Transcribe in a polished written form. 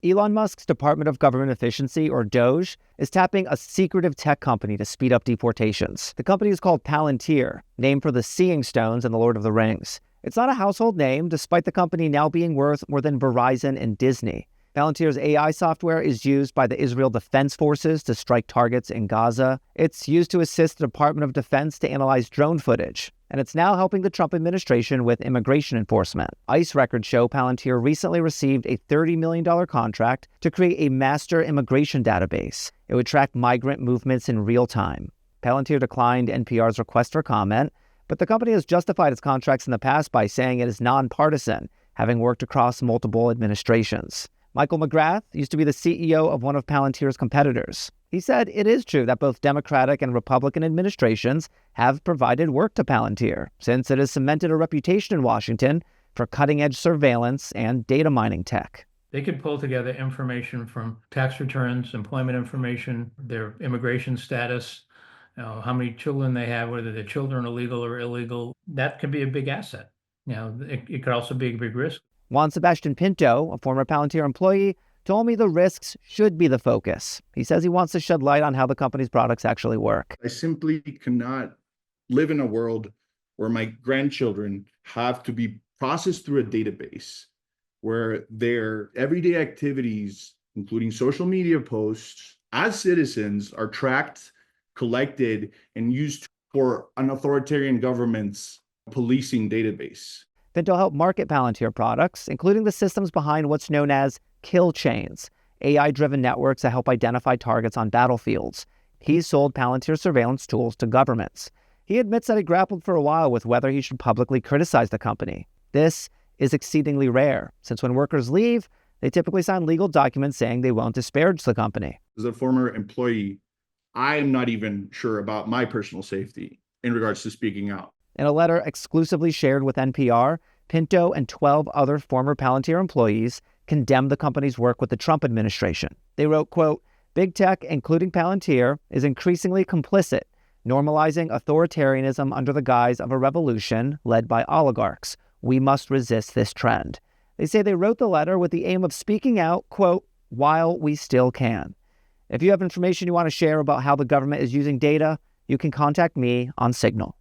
Elon Musk's Department of Government Efficiency, or DOGE, is tapping a secretive tech company to speed up deportations. The company is called Palantir, named for the Seeing Stones in The Lord of the Rings. It's not a household name, despite the company now being worth more than Verizon and Disney. Palantir's AI software is used by the Israel Defense Forces to strike targets in Gaza. It's used to assist the Department of Defense to analyze drone footage. And it's now helping the Trump administration with immigration enforcement. ICE records show Palantir recently received a $30 million contract to create a master immigration database. It would track migrant movements in real time. Palantir declined NPR's request for comment, but the company has justified its contracts in the past by saying it is nonpartisan, having worked across multiple administrations. Michael McGrath used to be the CEO of one of Palantir's competitors. He said it is true that both Democratic and Republican administrations have provided work to Palantir, since it has cemented a reputation in Washington for cutting-edge surveillance and data mining tech. They could pull together information from tax returns, employment information, their immigration status, how many children they have, whether their children are legal or illegal. That could be a big asset. It could also be a big risk. Juan Sebastian Pinto, a former Palantir employee, told me the risks should be the focus. He says he wants to shed light on how the company's products actually work. I simply cannot live in a world where my grandchildren have to be processed through a database where their everyday activities, including social media posts, as citizens, are tracked, collected, and used for an authoritarian government's policing database. Pinto helped market Palantir products, including the systems behind what's known as kill chains, AI-driven networks that help identify targets on battlefields. He sold Palantir surveillance tools to governments. He admits that he grappled for a while with whether he should publicly criticize the company. This is exceedingly rare, since when workers leave, they typically sign legal documents saying they won't disparage the company. As a former employee, I am not even sure about my personal safety in regards to speaking out. In a letter exclusively shared with NPR, Pinto and 12 other former Palantir employees condemned the company's work with the Trump administration. They wrote, quote, "Big tech, including Palantir, is increasingly complicit, normalizing authoritarianism under the guise of a revolution led by oligarchs. We must resist this trend." They say they wrote the letter with the aim of speaking out, quote, "while we still can." If you have information you want to share about how the government is using data, you can contact me on Signal.